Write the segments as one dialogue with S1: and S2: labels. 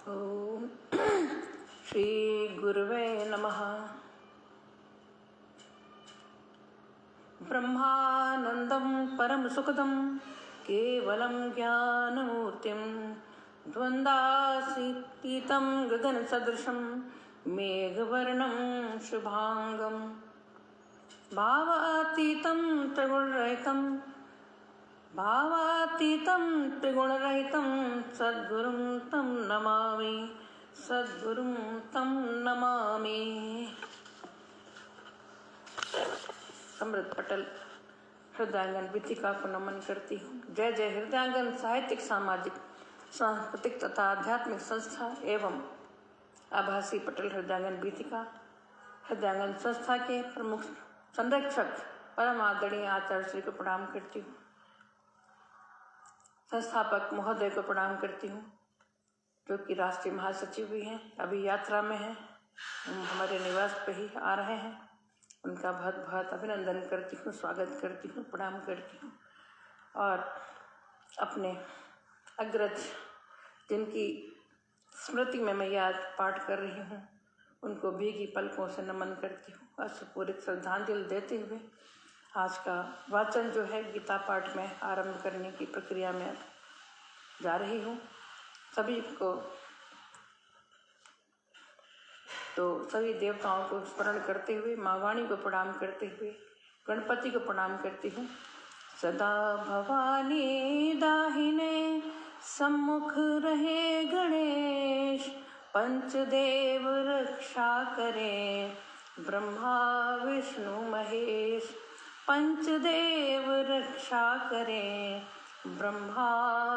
S1: ओम श्री गुरुवे नमः। ब्रह्मानंदं परम सुखदं केवलं ज्ञानमूर्तिं द्वन्द्वातीतं गगनसदृशं मेघवर्णं शुभांगं भावातीतं त्रिगुणरहितं सद्गुरुं तं नमामि। समृद्ध पटल हृदयांगन विथिका को नमन करती हूँ। जय जय हृदयांगन साहित्यिक, सामाजिक, सांस्कृतिक तथा आध्यात्मिक संस्था एवं आभासी पटल हृदयांगन विथिका हृदयांगन संस्था के प्रमुख संरक्षक परम आदरणीय आचार्य श्री को प्रणाम करती हूँ। संस्थापक महोदय को प्रणाम करती हूँ, जो कि राष्ट्रीय महासचिव भी हैं, अभी यात्रा में हैं, हमारे निवास पे ही आ रहे हैं। उनका बहुत बहुत अभिनंदन करती हूँ, स्वागत करती हूँ, प्रणाम करती हूँ। और अपने अग्रज जिनकी स्मृति में मैं याद पाठ कर रही हूँ, उनको भीगी पलकों से नमन करती हूँ। अश्रुपूरित श्रद्धांजलि देते हुए आज का वाचन जो है गीता पाठ में आरंभ करने की प्रक्रिया में जा रही हूँ। सभी देवताओं को स्मरण करते हुए, माँ वाणी को प्रणाम करते हुए, गणपति को प्रणाम करती हूँ। सदा भवानी दाहिने सम्मुख रहे गणेश, पंचदेव रक्षा करे ब्रह्मा विष्णु महेश। पंचदेव रक्षा करे ब्रह्मा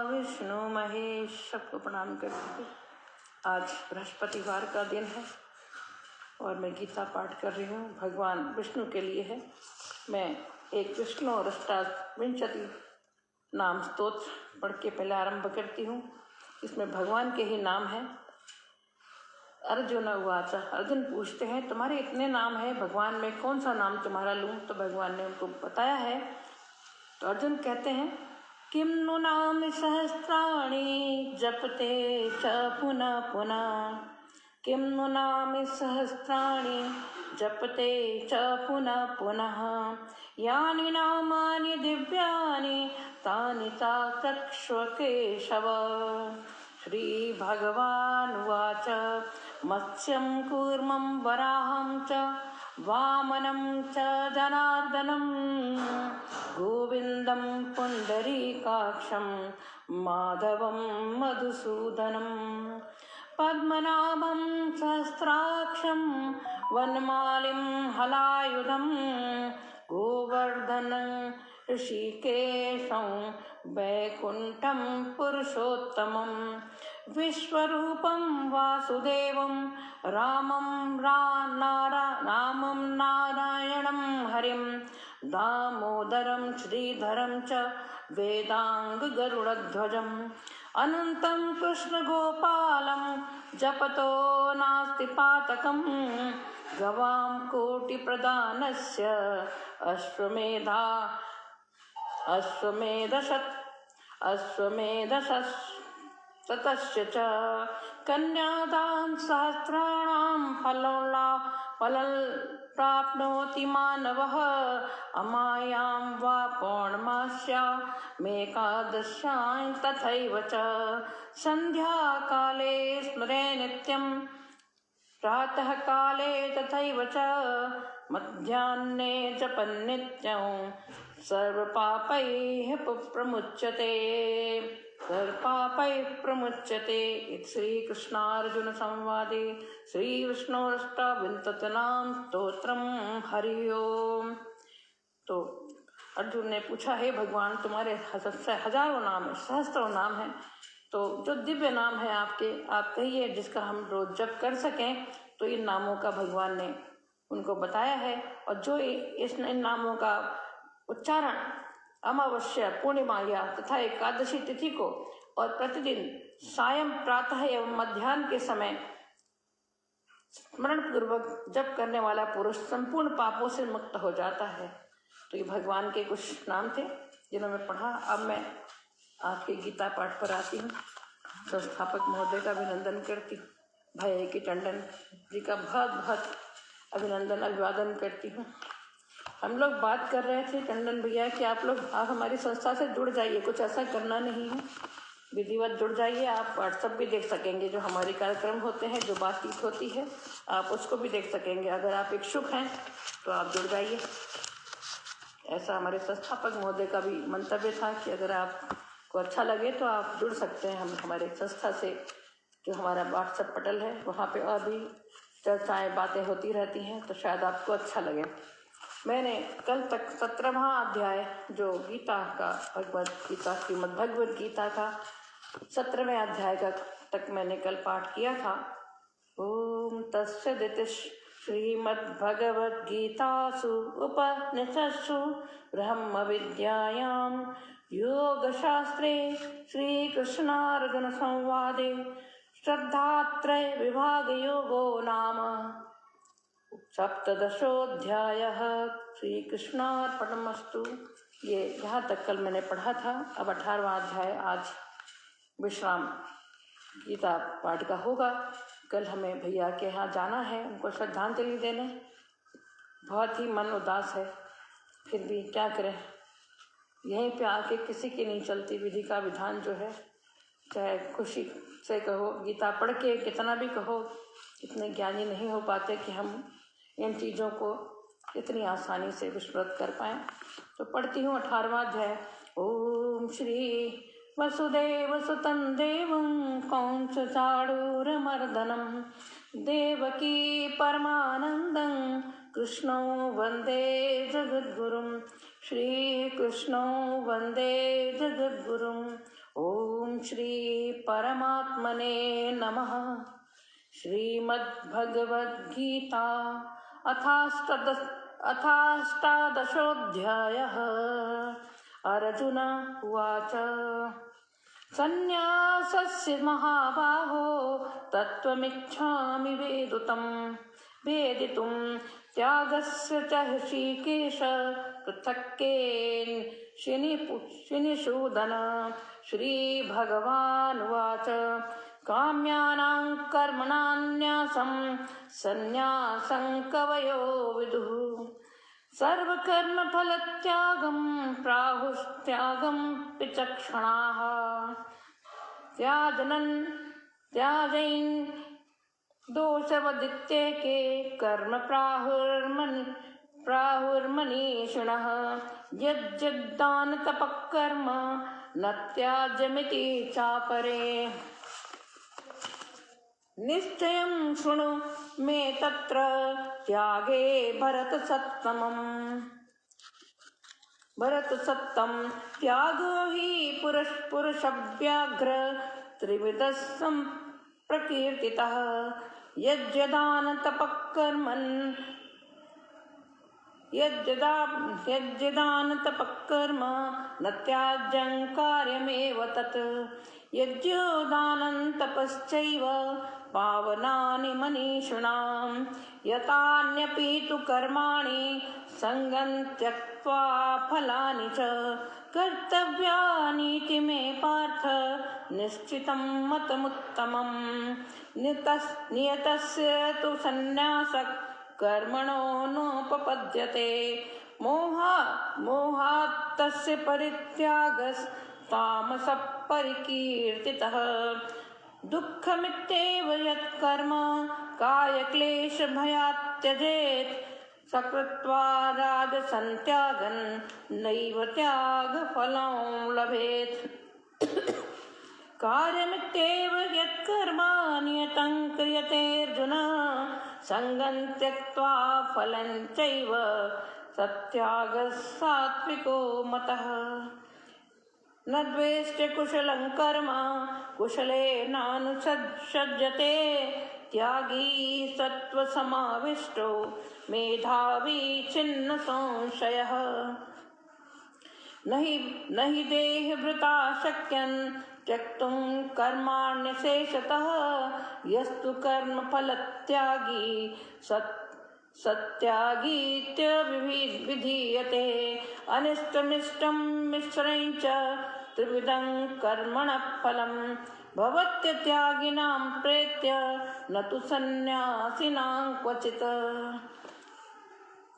S1: विष्णु महेश। सबको प्रणाम करती हूँ। आज बृहस्पतिवार का दिन है और मैं गीता पाठ कर रही हूँ। भगवान विष्णु के लिए है। मैं एक विष्णु और अष्टाविंशति नाम स्तोत्र पढ़ के पहले आरंभ करती हूँ। इसमें भगवान के ही नाम हैं। अर्जुन उवाच, अर्जुन पूछते हैं तुम्हारे इतने नाम हैं, भगवान में कौन सा नाम तुम्हारा लूँ? तो भगवान ने उनको बताया है। तो अर्जुन कहते हैं किं नु नाम सहस्राणि जपते च पुनः पुनः। किं नु नाम सहस्राणि जपते च पुनः पुनः। यानि नामानि दिव्यानि तानि चाक्षुष केशव। श्री भगवानुवाच मत्स्यं कूर्मं वराहं च वामनं च जनार्दनं गोविन्दं पुण्डरीकाक्षं माधवं मधुसूदनं पद्मनाभं सहस्राक्षं वनमालिं हलायुधं गोवर्धनं ऋषिकेशं वैकुण्ठं पुरुषोत्तमं विश्वरूपं वासुदेवं रामं नारायणं हरिं दामोदरं श्रीधरं च वेदाङ्गगरुडध्वजम् अनन्तं कृष्णगोपालं जपतो नास्ति पातकं गवां कोटिप्रदानस्य अश्वमेधशतस्य च कन्यादान सहस्राणां फलं प्राप्नोति मानवः अमायां वा पौर्णमास्यामेकादश्यां तथैव च सन्ध्याकाले स्मरे नित्यं प्रातः काले तथैव च मध्याह्ने जपन्नित्यं सर्वपापैः प्रमुच्यते। श्रीकृष्णार्जुन संवादे श्रीविष्णोरष्टाविंशतिनाम स्तोत्रम। हरि ओम। तो अर्जुन ने पूछा, हे भगवान तुम्हारे हजारों नाम है, सहस्त्रों नाम है, तो जो दिव्य नाम है आपके, आप कहिए जिसका हम रोज जप कर सकें। तो इन नामों का भगवान ने उनको बताया है। और जो इन नामों का उच्चारण अमावस्या, पूर्णिमा या तथा एकादशी तिथि को और प्रतिदिन सायं, प्रातः एवं मध्याह्न के समय स्मरण पूर्वक जप करने वाला पुरुष संपूर्ण पापों से मुक्त हो जाता है। तो ये भगवान के कुछ नाम थे जिन्होंने पढ़ा। अब मैं आपके गीता पाठ पर आती हूँ। संस्थापक महोदय का अभिनंदन करती हूँ। भाई A.K. टंडन जी का बहुत बहुत अभिनंदन अभिवादन करती हूँ। हम लोग बात कर रहे थे टंडन भैया कि आप हमारी संस्था से जुड़ जाइए, कुछ ऐसा करना नहीं है, विधिवत जुड़ जाइए। आप व्हाट्सएप भी देख सकेंगे, जो हमारे कार्यक्रम होते हैं, जो बातचीत होती है, आप उसको भी देख सकेंगे। अगर आप इच्छुक हैं तो आप जुड़ जाइए। ऐसा हमारे संस्थापक महोदय का भी मंतव्य था कि अगर आपको अच्छा लगे तो आप जुड़ सकते हैं हम हमारे संस्था से। जो हमारा व्हाट्सएप पटल है वहाँ पे और भी चर्चाएँ बातें होती रहती हैं, तो शायद आपको अच्छा लगे। मैंने कल तक 17वां अध्याय जो गीता का, भगवद गीता, श्रीमद् भगवद गीता का 17वें अध्याय का तक मैंने कल पाठ किया था। ओम तत्सदिति श्रीमद्भगवद्गीतासु उपनिषत्सु ब्रह्म विद्यायां योगशास्त्रे श्रीकृष्णार्जुन संवादे श्रद्धात्रय विभाग योगो नाम 17दशोऽध्यायः। श्री कृष्णार्पणमस्तु। ये यहाँ तक कल मैंने पढ़ा था। अब 18वां अध्याय आज विश्राम गीता पाठ का होगा। कल हमें भैया के यहाँ जाना है, उनको श्रद्धांजलि देने। बहुत ही मन उदास है, फिर भी क्या करें, यहीं पे आके किसी की नहीं चलती विधि का विधान जो है। चाहे खुशी से कहो, गीता पढ़ के कितना भी कहो, इतने ज्ञानी नहीं हो पाते कि हम इन चीज़ों को इतनी आसानी से विस्मृत कर पाएँ। तो पढ़ती हूँ 18वां अध्याय। ओम श्री वसुदेवसुतं देवं कंसचाणूरमर्दनं देवकी परमानन्दं कृष्णो वन्दे जगद्गुरुं। श्रीकृष्णो वन्दे जगद्गुरुं। ओम श्री परमात्मने नमः। श्रीमद्भगवद्गीता अथाष्टादशोऽध्यायः। अर्जुन उवाच सन्न्यासस्य महाबाहो तत्त्वमिच्छामि वेदितुं त्यागस्य च ऋषिकेश पृथक्केन शिनिषूदन। श्रीभगवानुवाच काम्यानां कर्मणान्यासं सन्न्यासं कवयो विदुः सर्वकर्मफलत्यागं प्राहुस्त्यागं विचक्षणाः। त्याजैन् दोषवदित्येके कर्म प्राहुर्मनीषिणः। यज्जदानतपः कर्म न त्याज्यमिति चापरे। निश्चयं शृणु मे तत्र त्यागे भरतसत्तं त्यागो हि पुरुषव्याघ्र त्रिविधः प्रकीर्तितः। यज्जदानतपः कर्म न त्याज्यं कार्यमेव तत्। यज्ञदानं तपश्चैव पावनानि मनीषिणां। यतान्यपि तु कर्माणि सङ्गं त्यक्त्वा फलानि च कर्तव्यानीति मे पार्थ निश्चितं मतमुत्तमम्। नियतस्य तु सन्न्यासः कर्मणो नोपपद्यते। मोहात् तस्य परित्यागस्तामसः परिकीर्तितः। दुःखमित्येव यत्कर्म कायक्लेशभयात् त्यजेत् सकृत्वा राजसं त्यागन् नैव त्यागफलं लभेत्। कार्यमित्येव यत्कर्म नियतं क्रियते अर्जुन सङ्गं त्यक्त्वा फलं चैव सत्यागः सात्विको मतः। न द्वेष्टि कुशलं कर्म कुशलेनानुसज्जते। त्यागी सत्त्वसमाविष्टो मेधावी छिन्न संशयः। न हि देहभृता शक्यं त्यक्तुं कर्माण्यशेषतः। यस्तु कर्मफलत्यागी सत्यागीत्यभिधीयते। अनिष्टमिष्टं मिश्रं च त्रिविधं कर्मणः फलं भवत्यत्यागिनां प्रेत्य न तु सन्न्यासिनां क्वचित्।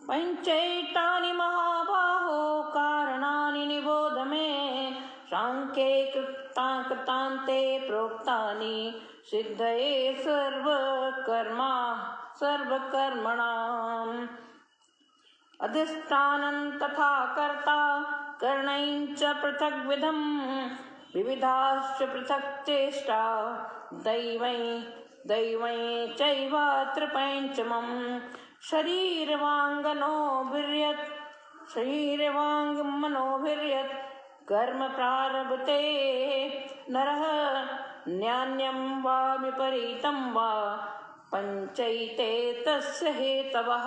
S1: पञ्चैतानि महाबाहो कारणानि निबोध मे, सांख्ये कृतान्ते प्रोक्तानि सिद्धये सर्वकर्मणाम्। अधिष्ठानं तथा कर्ता करणैश्च पृथग्विधं, विविधाश्च पृथक् चेष्टा दैवै चैवात्र पञ्चमम्। शरीरवाङ्मनोभिर्यत् कर्म प्रारभते नरः, न्यान्यं वा विपरीतं वा पञ्चैते तस्य हेतवः।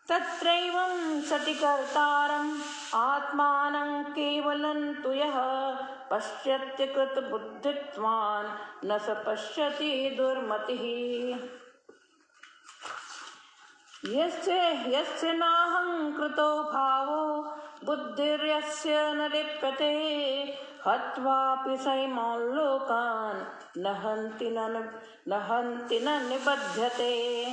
S1: तत्रैवं सति कर्तारम् आत्मानं केवलं तु यः पश्यत्य कृतबुद्धित्वान् न स पश्यति दुर्मतिः। यस्य नाहं कृतो भावो बुद्धिर्यस्य न लिप्यते, हत्वापि सैमान् लोकान् न हन्ति न निबध्यते।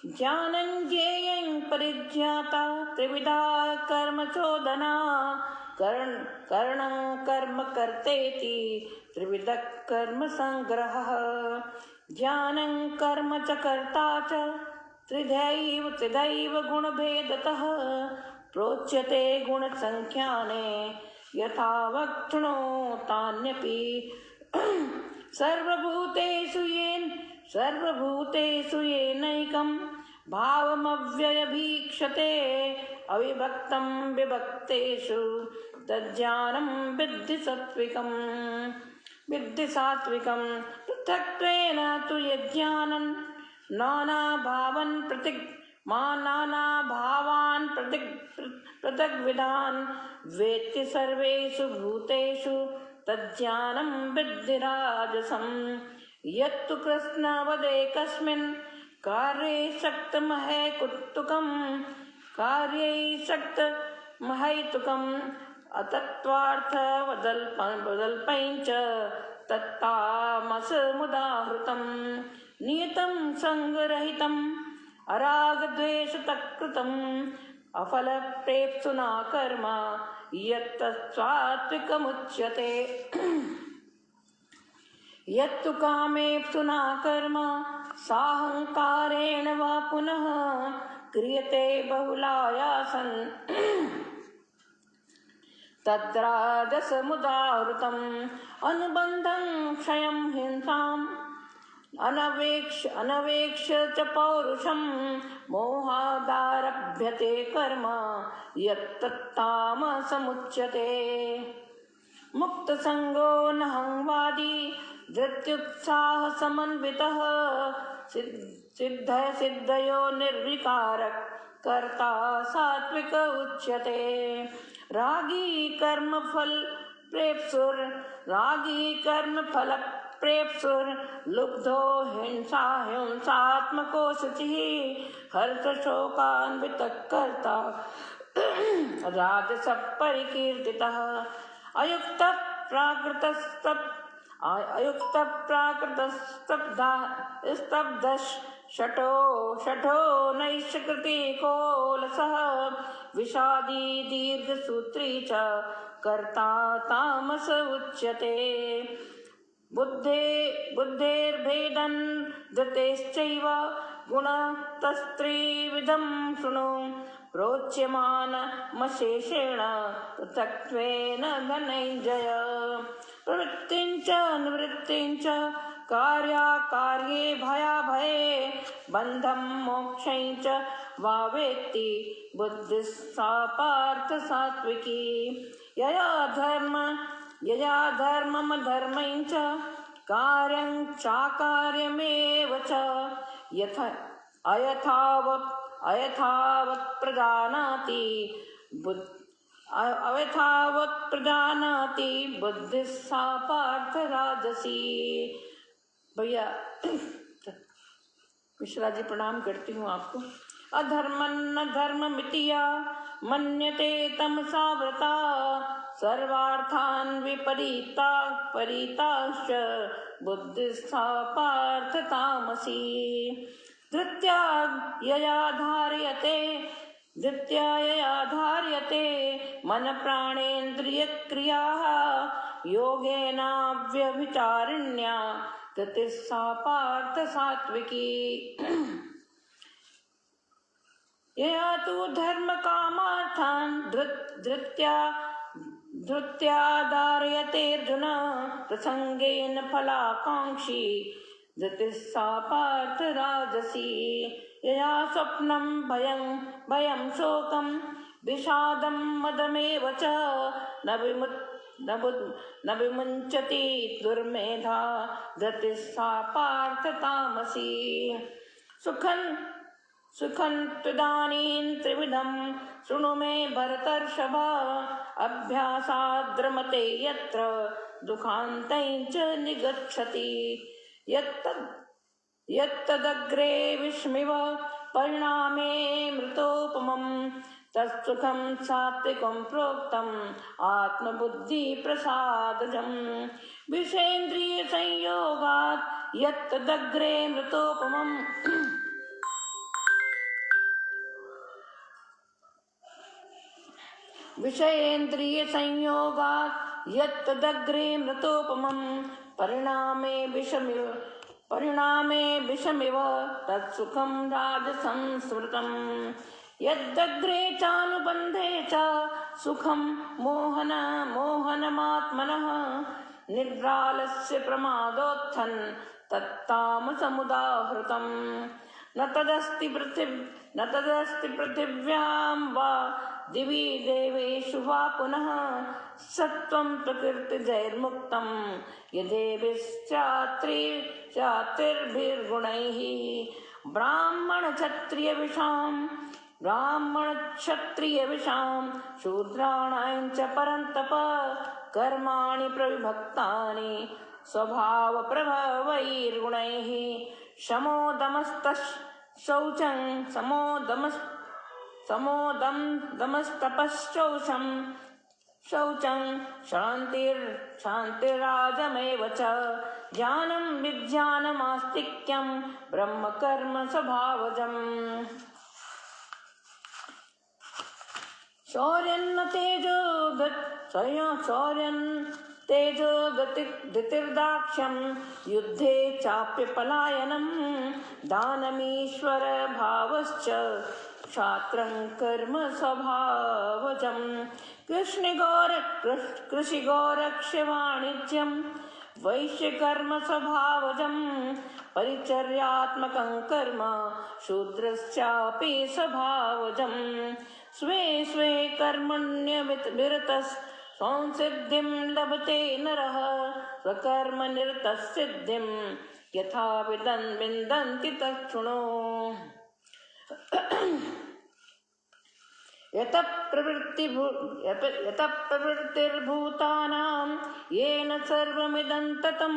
S1: ज्ञानं ज्ञेयं परिज्ञाता त्रिविधा कर्म चोदना, करणं कर्म कर्तेति त्रिविधः कर्म संग्रहः। ज्ञानं कर्म च कर्ता च त्रिधैव गुणभेदतः, प्रोच्यते गुणसंख्याने यथावत् तान्यपि। सर्वभूतेषु येनैकं भावमव्ययभीक्षते, अविभक्तं विभक्तेषु तज्ज्ञानं विद्धि सात्विकं। पृथक्त्वेन तु यज्ञानं नानाभावान् पृथग्विधान् वेत्ति सर्वेषु भूतेषु तज्ज्ञानं विद्धि राजसम्। यत्तु कृष्णवदेकस्मिन् कार्ये शक्तमहैतुकम् अतत्त्वार्थवदल्पञ्च तत्तामसमुदाहृतम्। नियतं सङ्गरहितम् अरागद्वेषतकृतम् अफलप्रेप्सुना कर्म यत्तत्सात्विकमुच्यते। यत्तु कामेप्सुना कर्म साहंकारेण वा पुनः क्रियते बहुलायासन् तद्राजसमुदाहृतम्। अनुबन्धं क्षयं हिंसाम् अनवेक्ष्य च पौरुषं, मोहादारभ्यते कर्म यत्तत्तामसमुच्यते। मुक्तसङ्गो नहंवादी धृत्युत्साहसमन्वितः, सिद्धयो निर्विकारः कर्ता सात्विक उच्यते। रागी कर्मफलप्रेप्सुर् लुब्धो हिंसात्मको शुचिः, हर्षशोकान्वितः कर्ता राजसः परिकीर्तितः। अयुक्तप्राकृतस्तब्धः शठो नैष्कृतिकोलसः, विषादी दीर्घसूत्री च कर्ता तामस उच्यते। बुद्धेर्भेदं धृतेश्चैव गुणतस्त्रिविधं शृणु, प्रोच्यमानमशेषेण पृथक्त्वेन धनञ्जय। प्रवृत्तिं च निवृत्तिं च कार्याकार्ये भयाभये, बन्धं मोक्षं च वा वेत्ति बुद्धिः सा पार्थ सात्विकी। यया धर्ममधर्मं च कार्यं चाकार्यमेव च अयथावत् प्रजानाति बुद्धिः सा पार्थ राजसी। भैया मिश्रा जी प्रणाम करती हूँ आपको। अधर्मन्न धर्ममिति या मन्यते तमसा व्रता, सर्वार्थान् परिताश्च बुद्धिस्था पार्थ तामसी। धृत्या यया धार्यते मन प्राणेन्द्रियक्रियाः योगेनाव्यभिचारिण्या धृतिस्सा पार्थ सात्विकी। यया तु धर्म कामार्थान् धृत्या धारयते अर्जुन प्रसंगेन फलाकांक्षी धृतिस्सा पार्थ राजसी। यया स्वप्नं भयं शोकं विषादं मदमेव च न विमुञ्चति दुर्मेधा धृतिस्सा पार्थ तामसी। सुखं त्वदानीं त्रिविधं शृणु मे भरतर्षभ अभ्यासाद्रमते यत्र दुःखान्तैः च निगच्छति। यत्तदग्रे विष्मिव परिणामे मृतोपमं तत्सुखं सात्विकं प्रोक्तम् आत्मबुद्धिप्रसादजम्। विषयेन्द्रियसंयोगात् यत्तदग्रे मृतोपमम् विषयेन्द्रियसंयोगात् यत्तदग्रे मृतोपमं परिणामे विषमिव तत्सुखं राजसंस्मृतम्। यद्दग्रे चानुबन्धे च सुखं मोहनमात्मनः निद्रालस्य प्रमादोत्थन् तत्तामसमुदाहृतम्। न तदस्ति पृथिव्यां वा दिवि देवेषु वा पुनः सत्त्वं प्रकृतिजैर्मुक्तं यदेभिश्चात्रिर्भिर्गुणैः ब्राह्मणक्षत्रियविषां शूद्राणां च परन्तप कर्माणि प्रविभक्तानि स्वभावप्रभवैर्गुणैः। शमोदमस्तशौचं शौचं शान्तिराजमेव च ज्ञानं विज्ञानमास्तिक्यं ब्रह्मकर्म स्वभावजम्। शौर्यं तेजो धृतिर्दाक्ष्यं युद्धे चाप्यपलायनं दानमीश्वर भावश्च क्षात्रं कर्म स्वभावजं। कृषिगौरक्ष्यवाणिज्यं वैश्यकर्म स्वभावजं परिचर्यात्मकं कर्म शूद्रश्चापि स्वभावजं। स्वे स्वे कर्मण्यविरतः संसिद्धिं लभते नरः स्वकर्मनिरतसिद्धिं यथा विन्दन्ति तच्छृणु। यतः प्रवृत्तिर्भूतानां येन सर्वमिदं ततं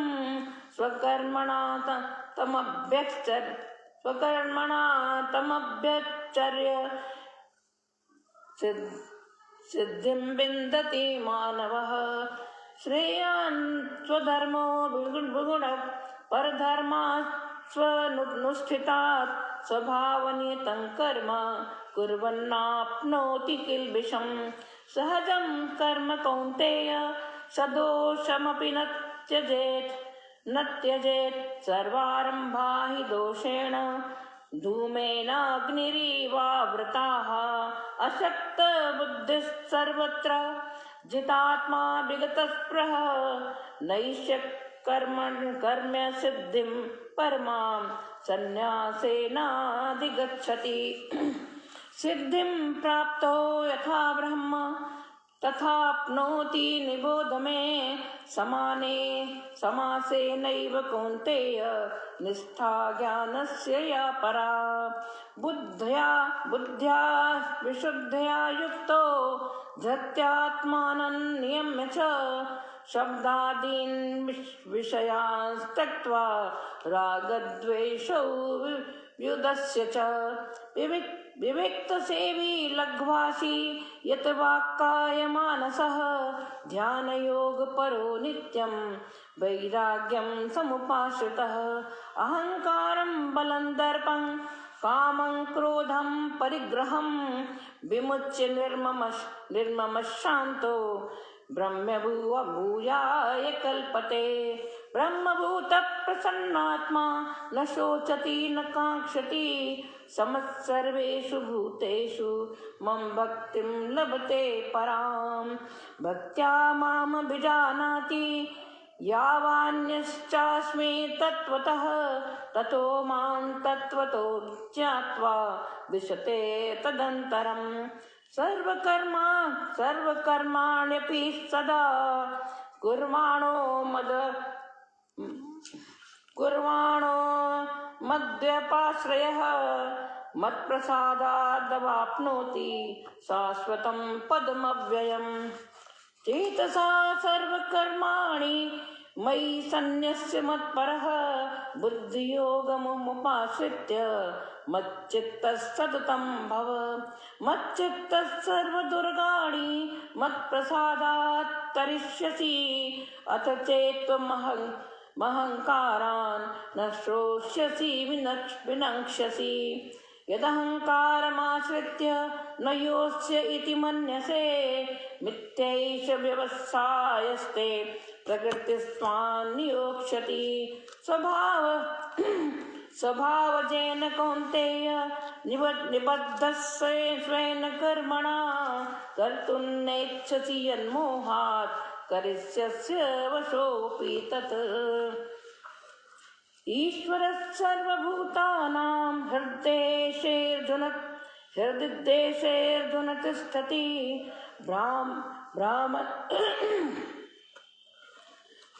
S1: स्वकर्मणा तमभ्यच्चर्य सिद्धिं विन्दति मानवः। श्रेयान् स्वधर्मो विगुणः परधर्मात् स्वनुष्ठितात् स्वभावनियतं कर्म कुर्वन्नाप्नोति किल्बिषम्। सहजं कर्म कौन्तेय सदोषमपि न त्यजेत् सर्वारम्भा हि दोषेण धूमेनाग्निरिवावृताः। अशक्तबुद्धिः सर्वत्र जितात्मा विगतस्पृहः नैष्य कर्म्य सिद्धिं परमां सन्न्यासेनाधिगच्छति। सिद्धिं प्राप्तो यथा ब्रह्म तथाप्नोति निबोध मे समासेनैव कौन्तेय निष्ठा ज्ञानस्य या परा। बुद्ध्या विशुद्धया युक्तो धृत्यात्मानं नियम्य च शब्दादीन् विषयान् त्यक्त्वा रागद्वेषौ व्युदस्य च विविक्तसेवी लघ्वासी यत वाक्कायमानसः ध्यानयोगपरो नित्यं वैराग्यं समुपाश्रितः अहङ्कारं बलं दर्पं कामं क्रोधं परिग्रहं विमुच्य निर्ममशान्तो ब्रह्मभूयाय कल्पते ब्रह्मभूतप्रसन्नात्मा न शोचति न काङ्क्षति समः सर्वेषु भूतेषु मम भक्तिं लभते परां भक्त्या मामभिजानाति यावान्यश्चास्मि तत्त्वतः ततो मां तत्त्वतो ज्ञात्वा विशते तदन्तरम् सर्वकर्माण्यपि सदा कुर्वाणो मद्व्यपाश्रयः मत्प्रसादादवाप्नोति शाश्वतं पदमव्ययम् चेतसा सर्वकर्माणि मयि सन्न्यस्य मत्परः बुद्धियोगमुपाश्रित्य मच्चित्तः सततं भव मच्चित्तः सर्वदुर्गाणि मत्प्रसादात् तरिष्यसि अथ चेत्त्वमहङ्कारान् न श्रोष्यसि विनक्ष्यसि यदहङ्कारमाश्रित्य न योत्स्य इति मन्यसे मिथ्यैष व्यवसायस्ते प्रकृतिस्त्वां नियोक्ष्यति स्वभावजेन कौन्तेय निबद्धः स्वेन कर्मणा कर्तुं नेच्छसि यन्मोहात् करिष्यस्य वशोऽपि तत् ईश्वरः सर्वभूतानां हृद्देशेऽर्जुन तिष्ठति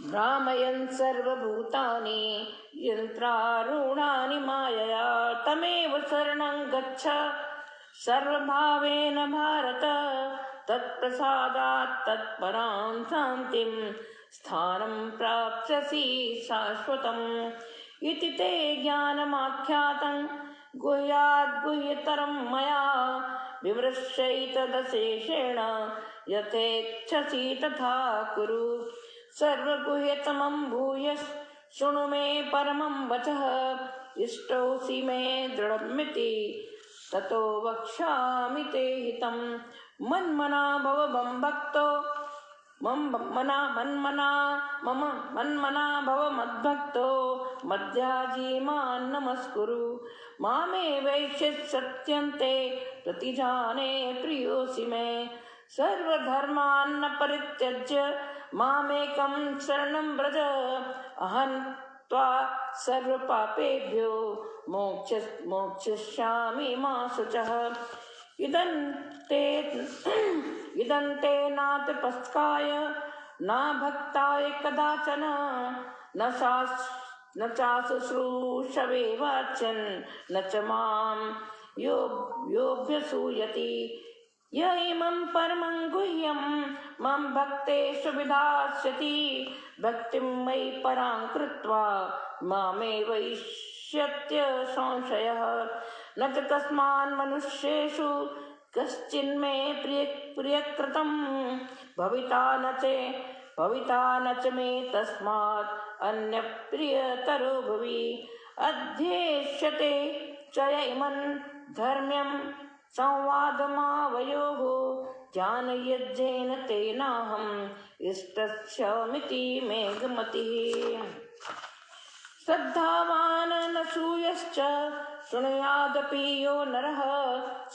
S1: भ्रामयन् सर्वभूतानि यन्त्रारूढानि मायया तमेव शरणं गच्छ सर्वभावेन भारत तत्प्रसादात् तत्परां शान्तिं स्थानं प्राप्स्यसि शाश्वतम् इति ते ज्ञानमाख्यातं गुह्याद्गुह्यतरं मया विमृश्यैतदशेषेण यथेच्छसि तथा कुरु सर्वगुह्यतमं भूय शृणु मे परमं वचः इष्टोऽसि मे दृढमिति ततो वक्ष्यामि ते हितं मन्मना भव मम भक्तो मन्मना भव मद्भक्तो मद्याजी मां नमस्कुरु मामे वैश्यत् सत्यन्ते प्रतिजाने प्रियोऽसि मे सर्वधर्मान् परित्यज्य मामेकं शरणं व्रज अहं त्वा सर्वपापेभ्यो मोक्षयिष्यामि मा शुचः इदं ते नातपस्काय न भक्ताय कदाचन न चाशुश्रूषवे वाच्यन् न च मां योऽभ्यसूयति य इमं परमं गुह्यं मम भक्तेषु विधास्यति भक्तिं मयि परां कृत्वा मामेवैष्यत्य संशयः न च तस्मान् मनुष्येषु कश्चिन्मे प्रियकृतं भविता न च मे तस्मात् अन्यप्रियतरो भुवि अध्येष्यते च इमं धर्म्यं संवादमावयोः ज्ञानयज्ञेन तेनाहम् इष्टस्यामिति मे गमतिः श्रद्धावान् न सूयश्च शृणुयादपि यो नरः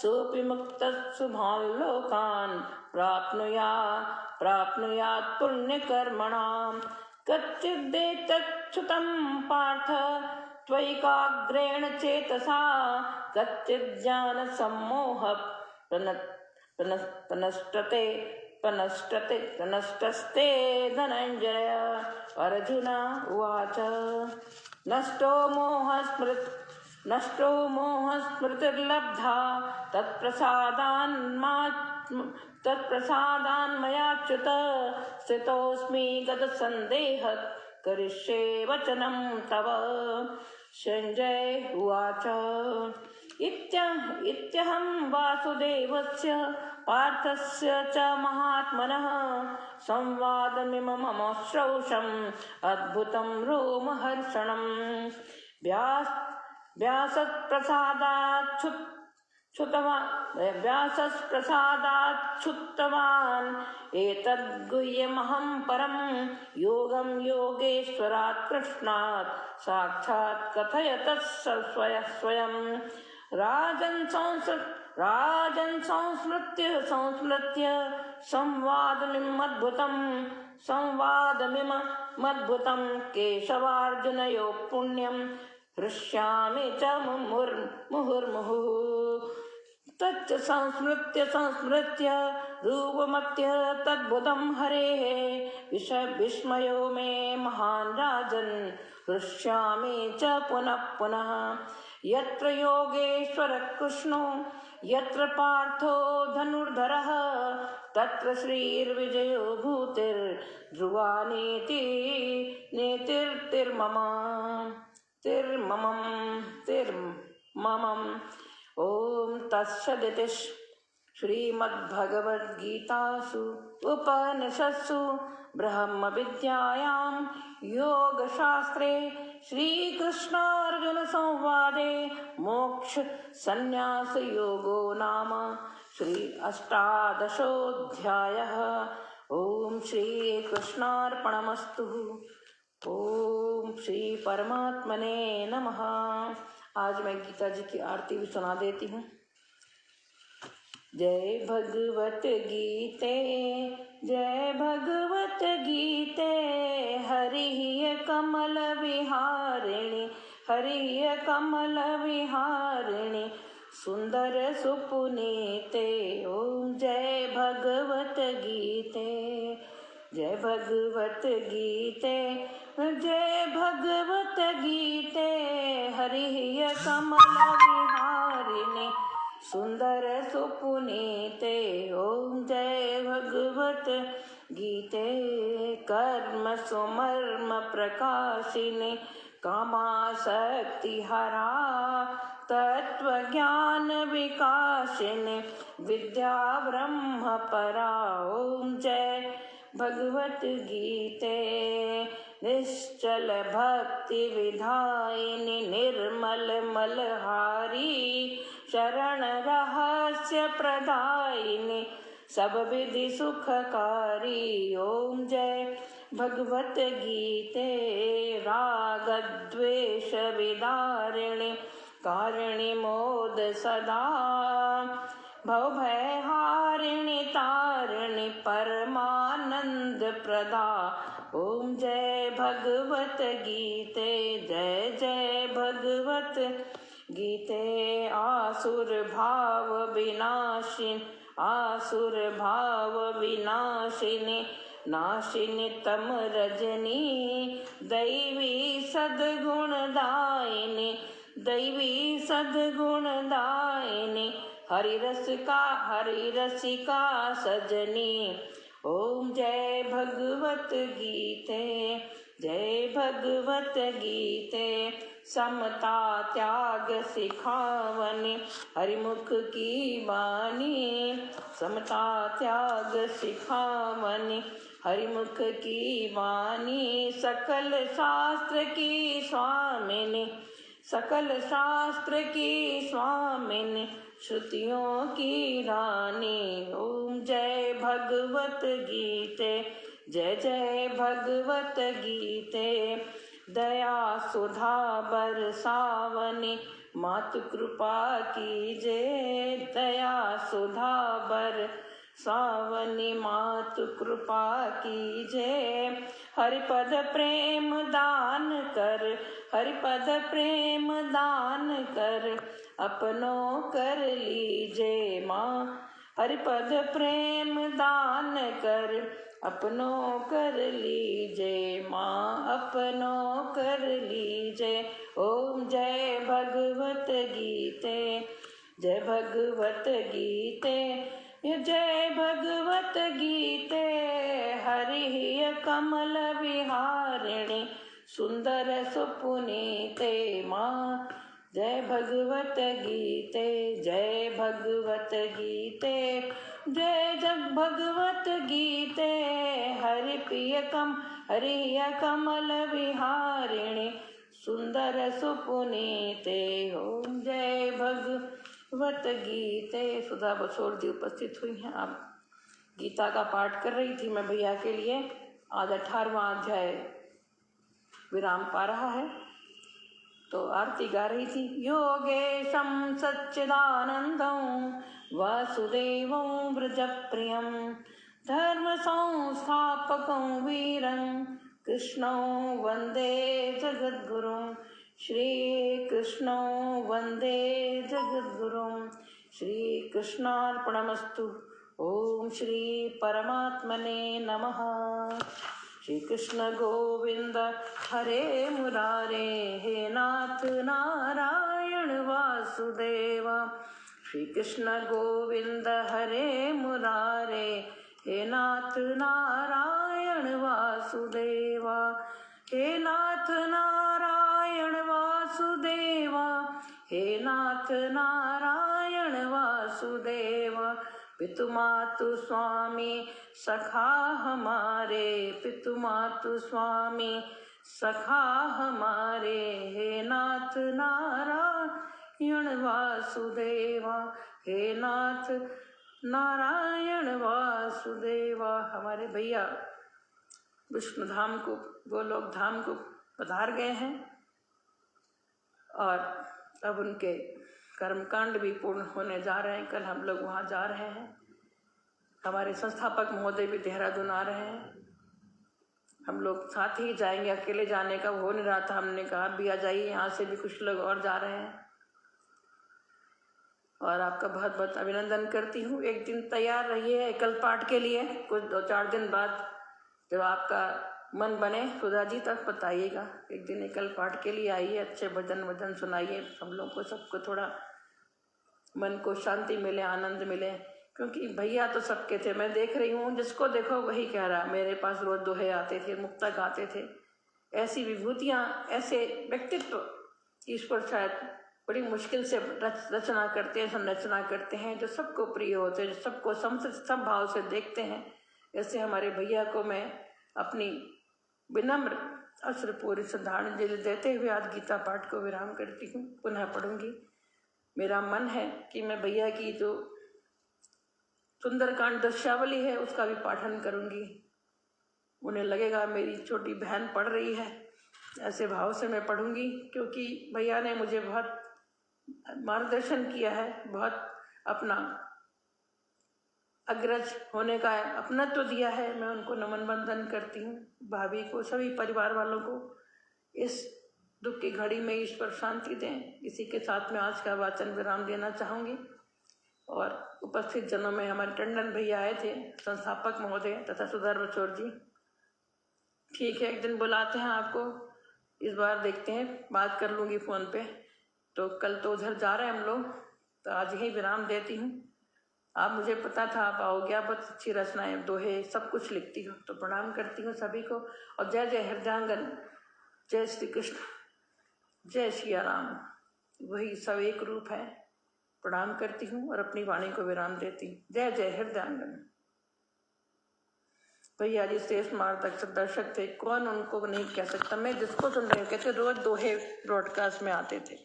S1: सोऽपि मुक्तः शुभान् लोकान् प्राप्नुयात् पुण्यकर्मणां कच्चिदेतच्छ्रुतं पार्थ त्वैकाग्रेण चेतसा कच्चिज्ञानसम्मोह पनष्टस्ते धनञ्जय अर्जुन उवाच नष्टो मोहस्मृतिर्लब्धा तत्प्रसादान्मयाच्युत स्थितोऽस्मि गतसन्देहः करिष्ये वचनं तव। संजय उवाच इत्यहं वासुदेवस्य पार्थस्य च महात्मनः संवादमिमम् श्रौषम् अद्भुतं रोमहर्षणम् व्यासप्रसादाच्छुतवान् एतद्गुह्यमहं परं योगं योगेश्वरात् कृष्णात् साक्षात् कथयतः स्वयं। राजन् संस्मृत्य संवादमिमद्भुतं केशवार्जुनयोः पुण्यं हृष्यामि च मुहुर्मुहुः। तच्च संस्मृत्य रूपमत्य तद्भुतं हरेः विस्मयो मे महान् राजन् हृष्यामि च पुनः पुनः। यत्र योगेश्वरः कृष्णो यत्र पार्थो धनुर्धरः तत्र श्रीर्विजयो भूतिर्ध्रुवा नेतिर्मम। ओम तत्सदिति श्रीमद्भगवद्गीतासु उपनिषत्सु ब्रह्म विद्यायां योगशास्त्रे श्रीकृष्णार्जुन संवादे मोक्ष संन्यास योगो नाम श्री अष्टादशोऽध्यायः। ओम श्री कृष्णार्पणमस्तु। ओम श्री परमात्मने नमः। आज मैं गीता जी की आरती भी सुना देती हूँ। जय भगवत गीते जय भगवत गीते हरि कमल विहारिणी सुंदर सुपुनीते। ओम जय भगवत गीते जय भगवत गीते जय भगवत गीते हरि कमल विहारिणी सुंदर सुपुनीते। ओम जय भगवत गीते कर्म सुमर्म प्रकाशिनी कामासक्ति हरा तत्व ज्ञान विकासिनी विद्या ब्रह्म परा। ओम जय भगवत गीते निश्चल भक्ति विधायिनी निर्मल मलहारी शरण रहस्य प्रदायिनी सब विधि सुखकारी। ओम जय भगवत गीते राग द्वेष विदारिणी कारिणी मोद सदा भवभयहारिणी तारिणी परमानंद प्रदा। ओम जय भगवत गीते जय जय भगवत गीते आसुर भाव विनाशिनी नाशिनी तम रजनी दैवी सद्गुणदायिनी हरिरसिका सजनी। ओम जय भगवत गीते जय भगवत गीते समता त्याग सिखावनी हरिमुख की वाणी समता त्याग सिखावनी हरिमुख की वाणी सकल शास्त्र की स्वामिनी श्रुतियों की रानी। ओम जय भगवत गीते जय जय भगवत गीते दया सुधा बरसावनी मातु कृपा कीजे दया सुधा बरसावनी मातु कृपा कीजे हरिपद प्रेम दान कर अपनों कर लीजे माँ हरिपद प्रेम दान कर अपनों कर लीजिए माँ, अपनों कर लीजिए। ओम जय भगवत गीते, जय भगवत गीते, जय भगवत गीते। हरि कमल विहारिणी सुंदर सुपुनीते माँ, जय भगवत गीते, जय भगवत गीते, जय जग भगवत गीते। हरि हरिय कमल विहारिणी सुंदर सुपुनीते। ओम जय भगवत गीते। सुधा बसोर जी उपस्थित हुई हैं। आप गीता का पाठ कर रही थी मैं भैया के लिए। आज 18वां अध्याय विराम पा रहा है, तो आरती गा रही थी। योगेशं सच्चिदानंदं वासुदेवं व्रजप्रियं धर्म संस्थापकं वीरं कृष्णं वंदे जगद्गुरुं। श्रीकृष्णं वंदे जगद्गुरुं। श्रीकृष्णार्पणमस्तु। ओम श्री परमात्मने नमः। श्री कृष्ण गोविंद हरे मुरारे, हे नाथ नारायण वासुदेवा। श्री कृष्ण गोविंद हरे मुरारे, हे नाथ नारायण वासुदेवा। हे नाथ नारायण वासुदेवा, हे नाथ नारायण वासुदेवा। पितु मातु स्वामी सखा हमारे, पितु मातु स्वामी सखा हमारे। हे नाथ नारायण वासुदेवा, हे नाथ नारायण वासुदेवा। हमारे भैया विष्णु धाम को, गोलोक धाम को पधार गए हैं और अब उनके कर्मकांड भी पूर्ण होने जा रहे हैं। कल हम लोग वहाँ जा रहे हैं। हमारे संस्थापक महोदय भी देहरादून आ रहे हैं। हम लोग साथ ही जाएंगे, अकेले जाने का हो नहीं रहा था। हमने कहा भी आ जाइए, यहाँ से भी कुछ लोग और जा रहे हैं। और आपका बहुत बहुत अभिनंदन करती हूँ। एक दिन तैयार रहिए कल पाठ के लिए। कुछ 2-4 दिन बाद जब आपका मन बने सुधा जी तक बताइएगा। एक दिन एकल पाठ के लिए आइए, अच्छे भजन सुनाइए। हम लोग को सबको थोड़ा मन को शांति मिले, आनंद मिले। क्योंकि भैया तो सबके थे, मैं देख रही हूँ जिसको देखो वही कह रहा। मेरे पास रोज दोहे आते थे, मुक्तक आते थे। ऐसी विभूतियाँ, ऐसे व्यक्तित्व ईश्वर शायद बड़ी मुश्किल से रचना करते हैं, संरचना करते हैं, जो सबको प्रिय होते हैं, जो सबको सम भाव से देखते हैं। ऐसे हमारे भैया को मैं अपनी विनम्र अश्रुपूरी श्रद्धांजलि देते हुए आज गीता पाठ को विराम करती हूँ। पुनः पढ़ूंगी। मेरा मन है कि मैं भैया की जो सुंदरकांड दृश्यावली है उसका भी पाठन करूंगी। उन्हें लगेगा मेरी छोटी बहन पढ़ रही है, ऐसे भाव से मैं पढ़ूंगी। क्योंकि भैया ने मुझे बहुत मार्गदर्शन किया है, बहुत अपना अग्रज होने का अपनत्व दिया है। मैं उनको नमन बंदन करती हूँ। भाभी को, सभी परिवार वालों को इस दुख की घड़ी में ईश्वर शांति दें। इसी के साथ में आज का वाचन विराम देना चाहूँगी। और उपस्थित जनों में हमारे टंडन भैया आए थे, संस्थापक महोदय तथा सुधर बचौर जी। ठीक है, एक दिन बुलाते हैं आपको। इस बार देखते हैं, बात कर लूँगी फ़ोन पे। तो कल तो उधर जा रहे हैं हम लोग, तो आज ही विराम देती हूँ। आप, मुझे पता था आप आओगे। आप बहुत अच्छी रचनाएं, दोहे, सब कुछ लिखती हो। तो प्रणाम करती हूँ सभी को। और जय जय हृदयांगन, जय श्री कृष्ण, जय सिया राम। वही सब एक रूप है। प्रणाम करती हूँ और अपनी वाणी को विराम देती हूँ। जय जय हृदयांगन। भैया जी शेष मार्ग तक दर्शक थे, कौन उनको नहीं कह सकता। मैं जिसको सुन रही हूँ कहते रोज दोहे ब्रॉडकास्ट में आते थे।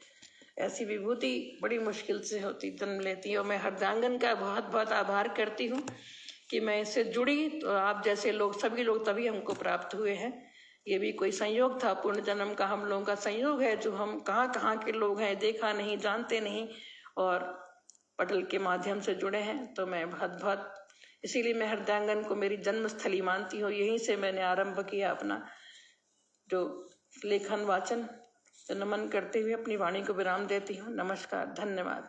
S1: ऐसी विभूति बड़ी मुश्किल से होती, जन्म लेती है। और मैं हृदयांगन का बहुत बहुत आभार करती हूँ कि मैं इससे जुड़ी। तो आप जैसे लोग, सभी लोग तभी हमको प्राप्त हुए हैं। ये भी कोई संयोग था, पूर्ण जन्म का हम लोगों का संयोग है। जो हम कहाँ के लोग हैं, देखा नहीं, जानते नहीं, और पटल के माध्यम से जुड़े हैं। तो मैं बहुत इसीलिए मैं हृदयांगन को मेरी जन्मस्थली मानती हूँ। यहीं से मैंने आरंभ किया अपना जो लेखन वाचन। तो नमन करते हुए अपनी वाणी को विराम देती हूँ। नमस्कार, धन्यवाद।